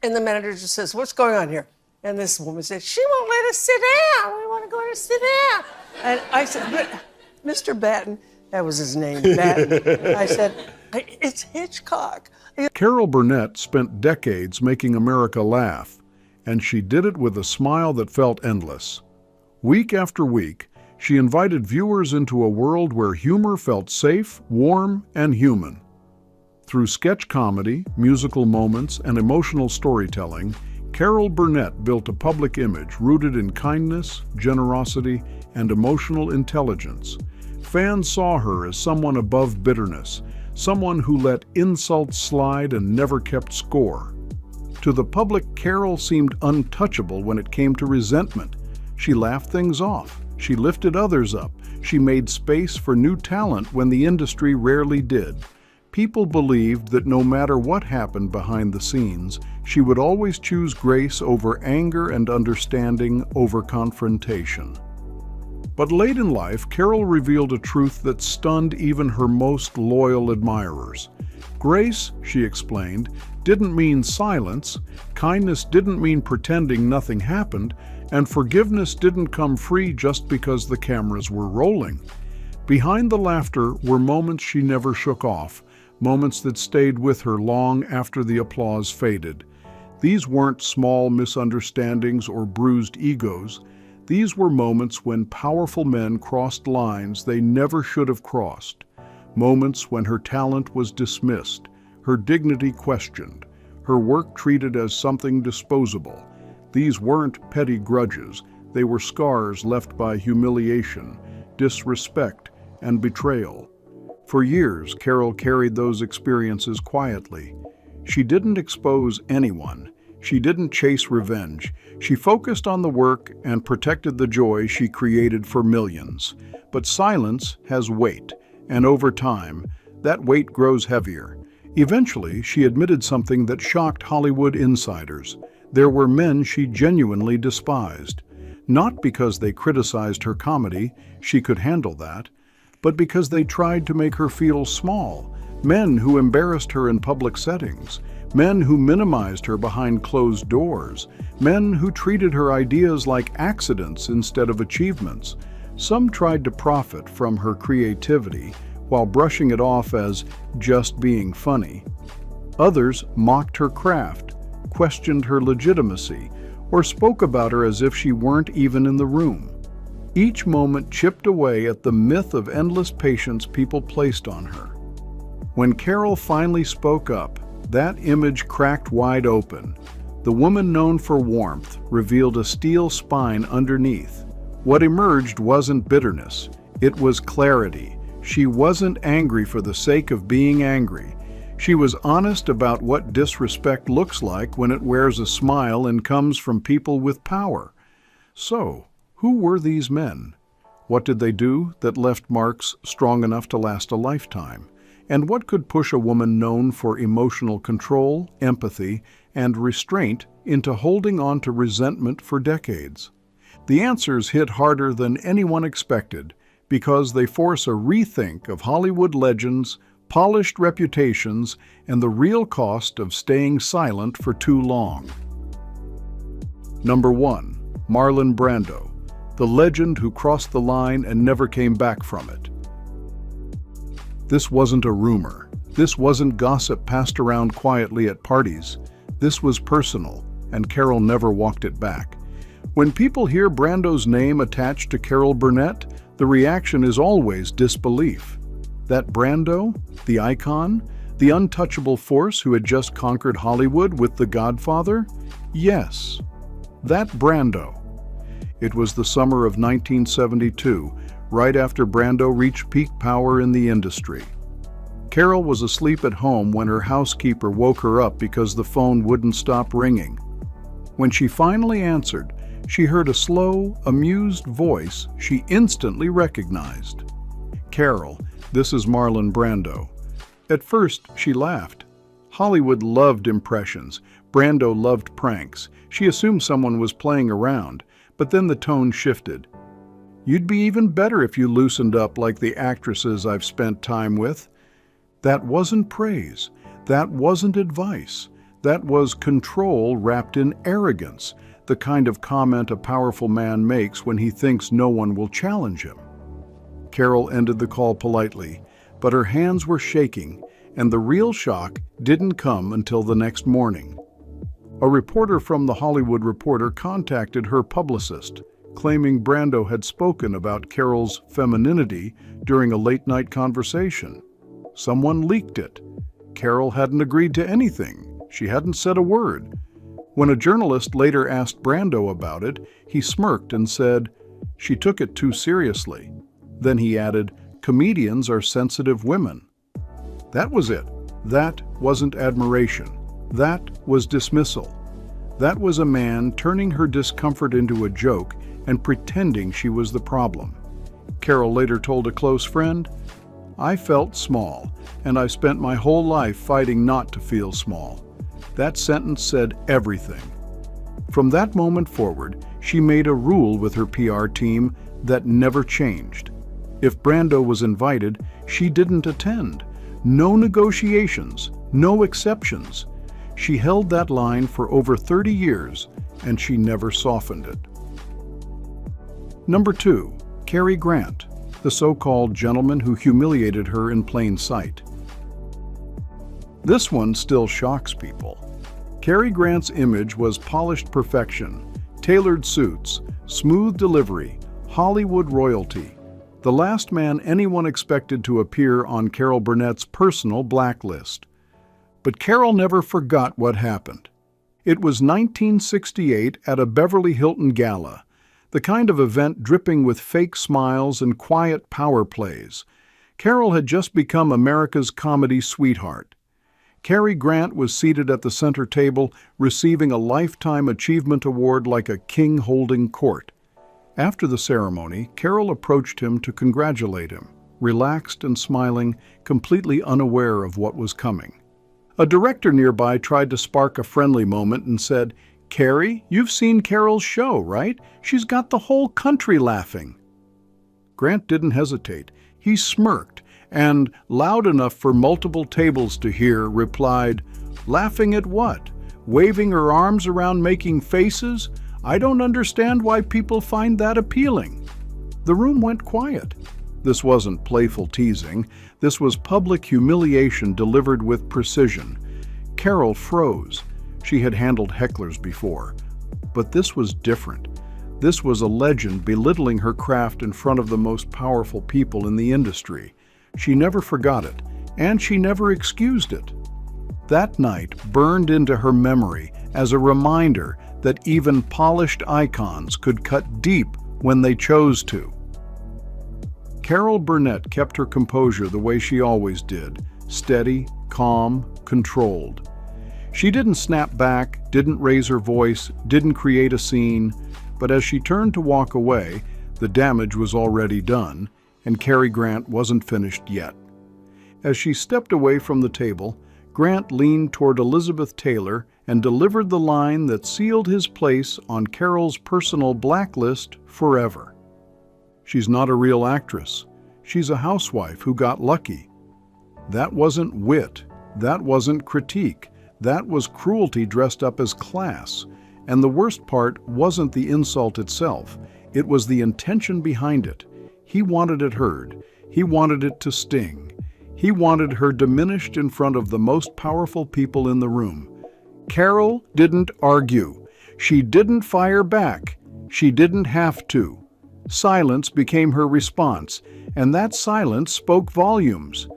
And the manager just says, what's going on here? And this woman said, she won't let us sit down. We want to go to sit down. And I said, but Mr. Batten, that was his name, Batten. I said, it's Hitchcock. Carol Burnett spent decades making America laugh, and she did it with a smile that felt endless. Week after week, she invited viewers into a world where humor felt safe, warm, and human. Through sketch comedy, musical moments, and emotional storytelling, Carol Burnett built a public image rooted in kindness, generosity, and emotional intelligence. Fans saw her as someone above bitterness, someone who let insults slide and never kept score. To the public, Carol seemed untouchable when it came to resentment. She laughed things off. She lifted others up. She made space for new talent when the industry rarely did. People believed that no matter what happened behind the scenes, she would always choose grace over anger and understanding over confrontation. But late in life, Carol revealed a truth that stunned even her most loyal admirers. Grace, she explained, didn't mean silence, kindness didn't mean pretending nothing happened, and forgiveness didn't come free just because the cameras were rolling. Behind the laughter were moments she never shook off, moments that stayed with her long after the applause faded. These weren't small misunderstandings or bruised egos. These were moments when powerful men crossed lines they never should have crossed. Moments when her talent was dismissed, her dignity questioned, her work treated as something disposable. These weren't petty grudges. They were scars left by humiliation, disrespect, and betrayal. For years, Carol carried those experiences quietly. She didn't expose anyone. She didn't chase revenge. She focused on the work and protected the joy she created for millions. But silence has weight, and over time, that weight grows heavier. Eventually, she admitted something that shocked Hollywood insiders. There were men she genuinely despised. Not because they criticized her comedy, she could handle that, but because they tried to make her feel small. Men who embarrassed her in public settings, men who minimized her behind closed doors, men who treated her ideas like accidents instead of achievements. Some tried to profit from her creativity while brushing it off as just being funny. Others mocked her craft, questioned her legitimacy, or spoke about her as if she weren't even in the room. Each moment chipped away at the myth of endless patience people placed on her. When Carol finally spoke up, that image cracked wide open. The woman known for warmth revealed a steel spine underneath. What emerged wasn't bitterness, it was clarity. She wasn't angry for the sake of being angry. She was honest about what disrespect looks like when it wears a smile and comes from people with power. So, who were these men? What did they do that left marks strong enough to last a lifetime? And what could push a woman known for emotional control, empathy, and restraint into holding on to resentment for decades? The answers hit harder than anyone expected because they force a rethink of Hollywood legends, polished reputations, and the real cost of staying silent for too long. Number 1. Marlon Brando, the legend who crossed the line and never came back from it. This wasn't a rumor. This wasn't gossip passed around quietly at parties. This was personal, and Carol never walked it back. When people hear Brando's name attached to Carol Burnett, the reaction is always disbelief. That Brando, the icon, the untouchable force who had just conquered Hollywood with The Godfather? Yes, that Brando. It was the summer of 1972, right after Brando reached peak power in the industry. Carol was asleep at home when her housekeeper woke her up because the phone wouldn't stop ringing. When she finally answered, she heard a slow, amused voice she instantly recognized. "Carol, this is Marlon Brando." At first, she laughed. Hollywood loved impressions. Brando loved pranks. She assumed someone was playing around, but then the tone shifted. "You'd be even better if you loosened up like the actresses I've spent time with." That wasn't praise. That wasn't advice. That was control wrapped in arrogance, the kind of comment a powerful man makes when he thinks no one will challenge him. Carol ended the call politely, but her hands were shaking, and the real shock didn't come until the next morning. A reporter from The Hollywood Reporter contacted her publicist, claiming Brando had spoken about Carol's femininity during a late-night conversation. Someone leaked it. Carol hadn't agreed to anything. She hadn't said a word. When a journalist later asked Brando about it, he smirked and said, "She took it too seriously." Then he added, "Comedians are sensitive women." That was it. That wasn't admiration. That was dismissal. That was a man turning her discomfort into a joke and pretending she was the problem. Carol later told a close friend, "I felt small, and I spent my whole life fighting not to feel small." That sentence said everything. From that moment forward, she made a rule with her PR team that never changed. If Brando was invited, she didn't attend. No negotiations, no exceptions. She held that line for over 30 years, and she never softened it. Number 2, Cary Grant, the so-called gentleman who humiliated her in plain sight. This one still shocks people. Cary Grant's image was polished perfection, tailored suits, smooth delivery, Hollywood royalty. The last man anyone expected to appear on Carol Burnett's personal blacklist. But Carol never forgot what happened. It was 1968 at a Beverly Hilton gala, the kind of event dripping with fake smiles and quiet power plays. Carol had just become America's comedy sweetheart. Cary Grant was seated at the center table, receiving a Lifetime Achievement Award like a king holding court. After the ceremony, Carol approached him to congratulate him, relaxed and smiling, completely unaware of what was coming. A director nearby tried to spark a friendly moment and said, "Cary, you've seen Carol's show, right? She's got the whole country laughing." Grant didn't hesitate. He smirked and, loud enough for multiple tables to hear, replied, "Laughing at what? Waving her arms around making faces? I don't understand why people find that appealing." The room went quiet. This wasn't playful teasing. This was public humiliation delivered with precision. Carol froze. She had handled hecklers before. But this was different. This was a legend belittling her craft in front of the most powerful people in the industry. She never forgot it, and she never excused it. That night burned into her memory as a reminder that even polished icons could cut deep when they chose to. Carol Burnett kept her composure the way she always did, steady, calm, controlled. She didn't snap back, didn't raise her voice, didn't create a scene, but as she turned to walk away, the damage was already done, and Cary Grant wasn't finished yet. As she stepped away from the table, Grant leaned toward Elizabeth Taylor and delivered the line that sealed his place on Carol's personal blacklist forever. "She's not a real actress. She's a housewife who got lucky." That wasn't wit. That wasn't critique. That was cruelty dressed up as class. And the worst part wasn't the insult itself. It was the intention behind it. He wanted it heard. He wanted it to sting. He wanted her diminished in front of the most powerful people in the room. Carol didn't argue. She didn't fire back. She didn't have to. Silence became her response, and that silence spoke volumes.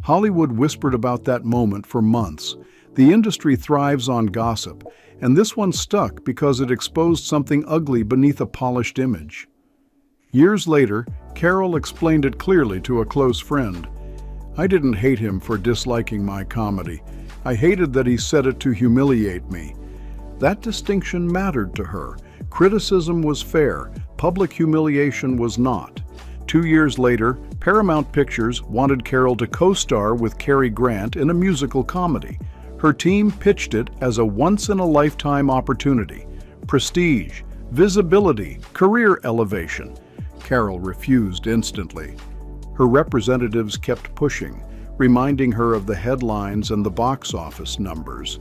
Hollywood whispered about that moment for months. The industry thrives on gossip, and this one stuck because it exposed something ugly beneath a polished image. Years later, Carol explained it clearly to a close friend. "I didn't hate him for disliking my comedy. I hated that he said it to humiliate me." That distinction mattered to her. Criticism was fair. Public humiliation was not. 2 years later, Paramount Pictures wanted Carol to co-star with Cary Grant in a musical comedy. Her team pitched it as a once-in-a-lifetime opportunity. Prestige, visibility, career elevation. Carol refused instantly. Her representatives kept pushing, reminding her of the headlines and the box office numbers.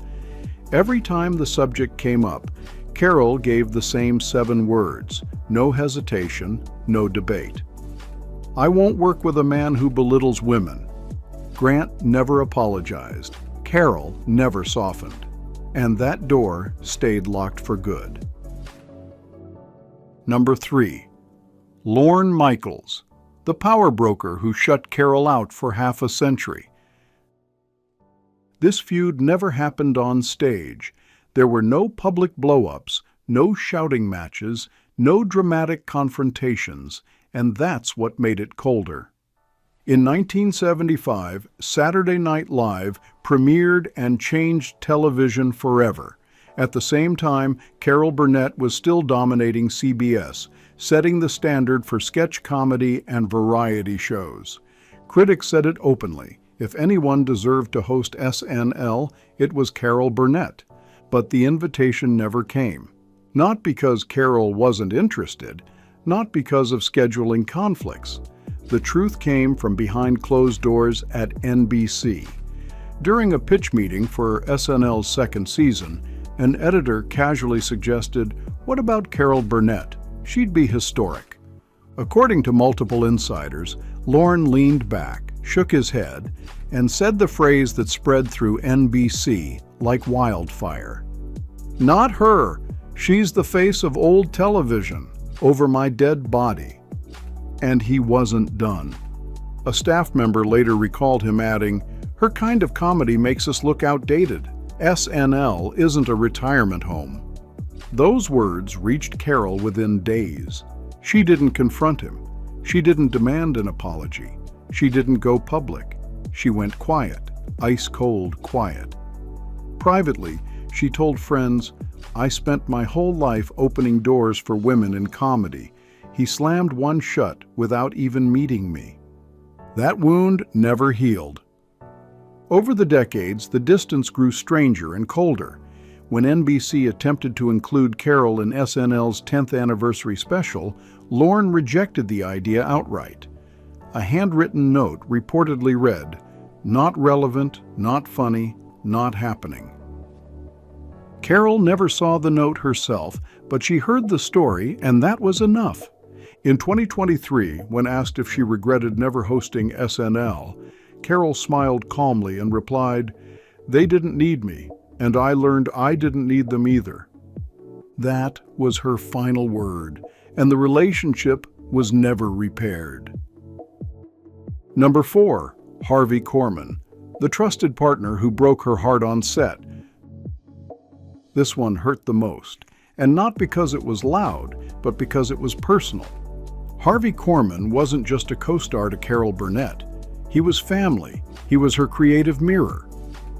Every time the subject came up, Carol gave the same 7 words, no hesitation, no debate. I won't work with a man who belittles women. Grant never apologized. Carol never softened. And that door stayed locked for good. Number 3. Lorne Michaels, the power broker who shut Carol out for half a century. This feud never happened on stage. There were no public blow-ups, no shouting matches, no dramatic confrontations, and that's what made it colder. In 1975, Saturday Night Live premiered and changed television forever. At the same time, Carol Burnett was still dominating CBS, setting the standard for sketch comedy and variety shows. Critics said it openly. If anyone deserved to host SNL, it was Carol Burnett. But the invitation never came. Not because Carol wasn't interested, not because of scheduling conflicts. The truth came from behind closed doors at NBC. During a pitch meeting for SNL's second season, an editor casually suggested, "What about Carol Burnett? She'd be historic." According to multiple insiders, Lorne leaned back, shook his head, and said the phrase that spread through NBC like wildfire. "Not her. She's the face of old television, over my dead body." And he wasn't done. A staff member later recalled him adding, "Her kind of comedy makes us look outdated. SNL isn't a retirement home." Those words reached Carol within days. She didn't confront him. She didn't demand an apology. She didn't go public. She went quiet, ice-cold quiet. Privately, she told friends, "I spent my whole life opening doors for women in comedy. He slammed one shut without even meeting me." That wound never healed. Over the decades, the distance grew stranger and colder. When NBC attempted to include Carol in SNL's 10th anniversary special, Lorne rejected the idea outright. A handwritten note reportedly read, "Not relevant, not funny, not happening." Carol never saw the note herself, but she heard the story, and that was enough. In 2023, when asked if she regretted never hosting SNL, Carol smiled calmly and replied, "They didn't need me, and I learned I didn't need them either." That was her final word, and the relationship was never repaired. Number 4, Harvey Korman, the trusted partner who broke her heart on set. This one hurt the most, and not because it was loud, but because it was personal. Harvey Korman wasn't just a co-star to Carol Burnett. He was family. He was her creative mirror.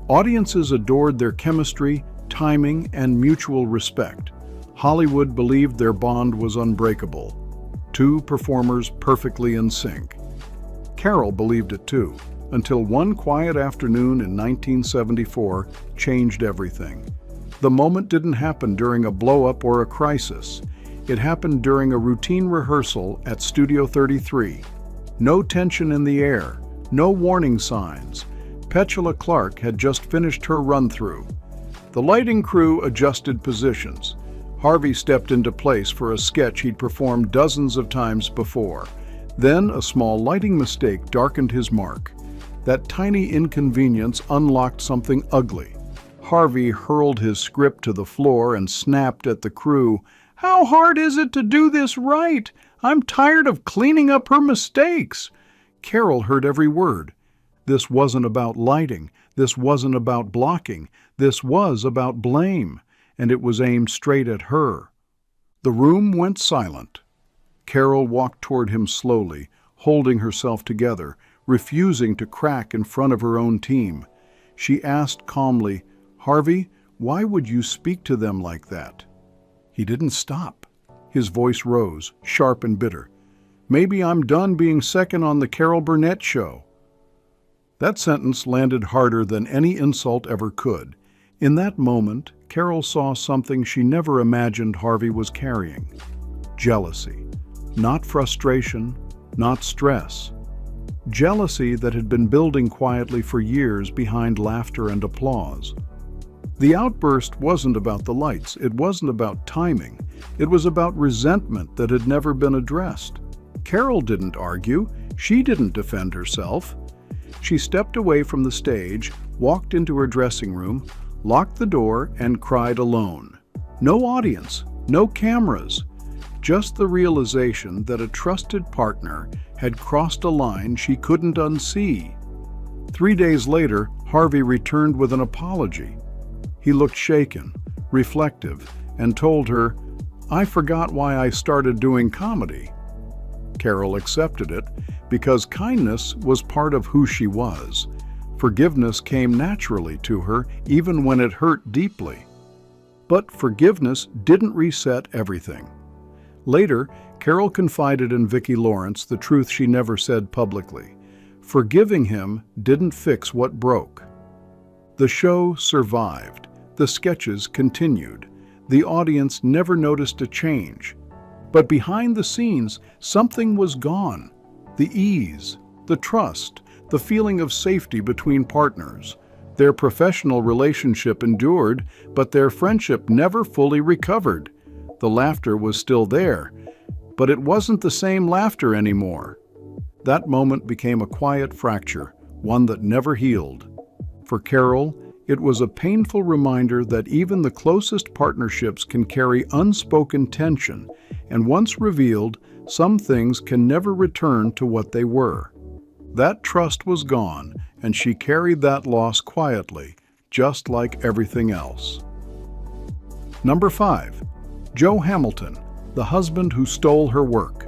Audiences adored their chemistry, timing, and mutual respect. Hollywood believed their bond was unbreakable. 2 performers perfectly in sync. Carol believed it too, until one quiet afternoon in 1974 changed everything. The moment didn't happen during a blow-up or a crisis. It happened during a routine rehearsal at Studio 33. No tension in the air, no warning signs. Petula Clark had just finished her run-through. The lighting crew adjusted positions. Harvey stepped into place for a sketch he'd performed dozens of times before. Then a small lighting mistake darkened his mark. That tiny inconvenience unlocked something ugly. Harvey hurled his script to the floor and snapped at the crew, "How hard is it to do this right? I'm tired of cleaning up her mistakes." Carol heard every word. This wasn't about lighting. This wasn't about blocking. This was about blame, and it was aimed straight at her. The room went silent. Carol walked toward him slowly, holding herself together, refusing to crack in front of her own team. She asked calmly, "Harvey, why would you speak to them like that?" He didn't stop. His voice rose, sharp and bitter. "Maybe I'm done being second on the Carol Burnett show." That sentence landed harder than any insult ever could. In that moment, Carol saw something she never imagined Harvey was carrying. Jealousy. Not frustration, not stress. Jealousy that had been building quietly for years behind laughter and applause. The outburst wasn't about the lights. It wasn't about timing. It was about resentment that had never been addressed. Carol didn't argue. She didn't defend herself. She stepped away from the stage, walked into her dressing room, locked the door, and cried alone. No audience, no cameras, just the realization that a trusted partner had crossed a line she couldn't unsee. 3 days later, Harvey returned with an apology. He looked shaken, reflective, and told her, "I forgot why I started doing comedy." Carol accepted it because kindness was part of who she was. Forgiveness came naturally to her, even when it hurt deeply. But forgiveness didn't reset everything. Later, Carol confided in Vicki Lawrence the truth she never said publicly. Forgiving him didn't fix what broke. The show survived. The sketches continued. The audience never noticed a change. But behind the scenes, something was gone. The ease, the trust, the feeling of safety between partners. Their professional relationship endured, but their friendship never fully recovered. The laughter was still there, but it wasn't the same laughter anymore. That moment became a quiet fracture, one that never healed. For Carol, it was a painful reminder that even the closest partnerships can carry unspoken tension, and once revealed, some things can never return to what they were. That trust was gone, and she carried that loss quietly, just like everything else. Number 5. Joe Hamilton, the husband who stole her work.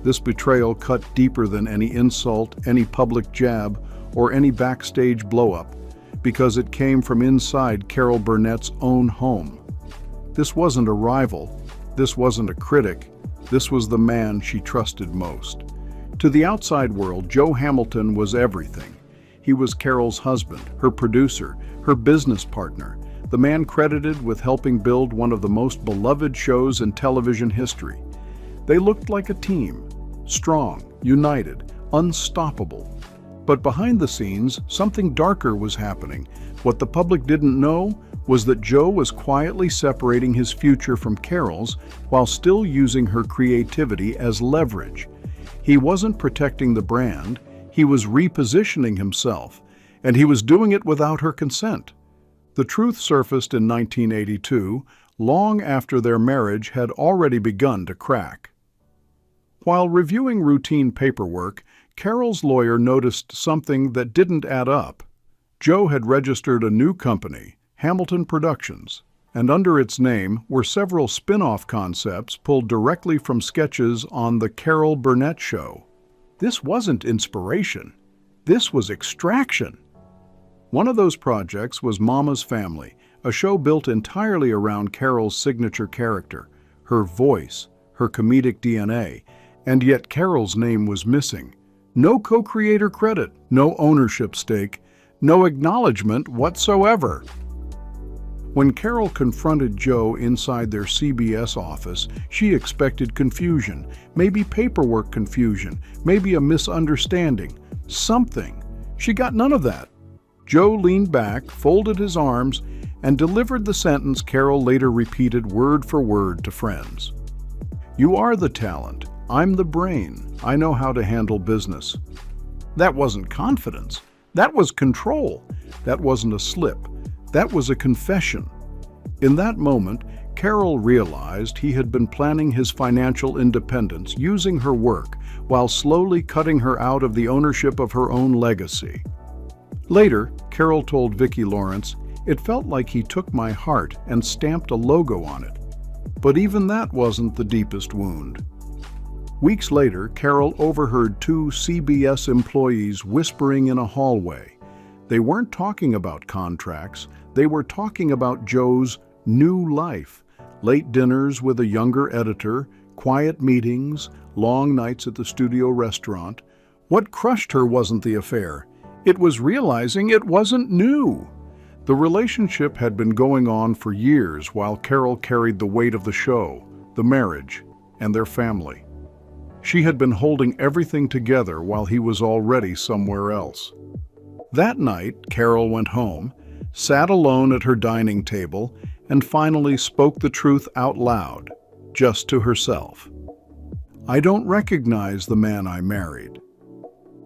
This betrayal cut deeper than any insult, any public jab, or any backstage blow-up, because it came from inside Carol Burnett's own home. This wasn't a rival. This wasn't a critic. This was the man she trusted most. To the outside world, Joe Hamilton was everything. He was Carol's husband, her producer, her business partner, the man credited with helping build one of the most beloved shows in television history. They looked like a team, strong, united, unstoppable. But behind the scenes, something darker was happening. What the public didn't know was that Joe was quietly separating his future from Carol's while still using her creativity as leverage. He wasn't protecting the brand, he was repositioning himself, and he was doing it without her consent. The truth surfaced in 1982, long after their marriage had already begun to crack. While reviewing routine paperwork, Carol's lawyer noticed something that didn't add up. Joe had registered a new company, Hamilton Productions, and under its name were several spin-off concepts pulled directly from sketches on The Carol Burnett Show. This wasn't inspiration. This was extraction. One of those projects was Mama's Family, a show built entirely around Carol's signature character, her voice, her comedic DNA, and yet Carol's name was missing. No co-creator credit, no ownership stake, no acknowledgement whatsoever. When Carol confronted Joe inside their CBS office, she expected confusion, maybe paperwork confusion, maybe a misunderstanding, something. She got none of that. Joe leaned back, folded his arms, and delivered the sentence Carol later repeated word for word to friends. "You are the talent. I'm the brain. I know how to handle business." That wasn't confidence. That was control. That wasn't a slip. That was a confession. In that moment, Carol realized he had been planning his financial independence using her work while slowly cutting her out of the ownership of her own legacy. Later, Carol told Vicki Lawrence, "It felt like he took my heart and stamped a logo on it." But even that wasn't the deepest wound. Weeks later, Carol overheard two CBS employees whispering in a hallway. They weren't talking about contracts, they were talking about Joe's new life. Late dinners with a younger editor, quiet meetings, long nights at the studio restaurant. What crushed her wasn't the affair. It was realizing it wasn't new. The relationship had been going on for years while Carol carried the weight of the show, the marriage, and their family. She had been holding everything together while he was already somewhere else. That night, Carol went home, sat alone at her dining table, and finally spoke the truth out loud, just to herself. "I don't recognize the man I married."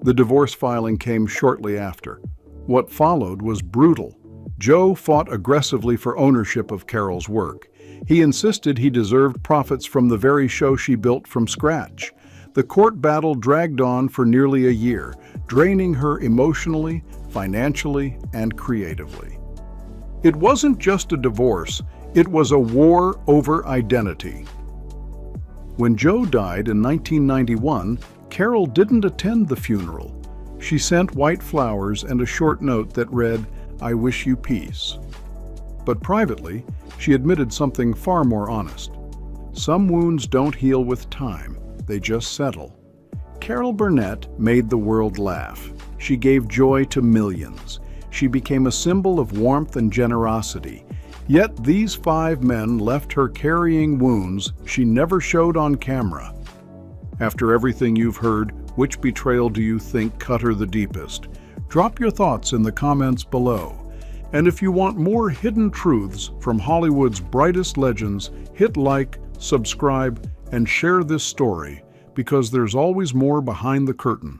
The divorce filing came shortly after. What followed was brutal. Joe fought aggressively for ownership of Carol's work. He insisted he deserved profits from the very show she built from scratch. The court battle dragged on for nearly a year, draining her emotionally, financially, and creatively. It wasn't just a divorce, it was a war over identity. When Joe died in 1991, Carol didn't attend the funeral. She sent white flowers and a short note that read, "I wish you peace." But privately, she admitted something far more honest. Some wounds don't heal with time, they just settle. Carol Burnett made the world laugh. She gave joy to millions. She became a symbol of warmth and generosity. Yet these 5 men left her carrying wounds she never showed on camera. After everything you've heard, which betrayal do you think cut her the deepest? Drop your thoughts in the comments below. And if you want more hidden truths from Hollywood's brightest legends, hit like, subscribe, and share this story, because there's always more behind the curtain.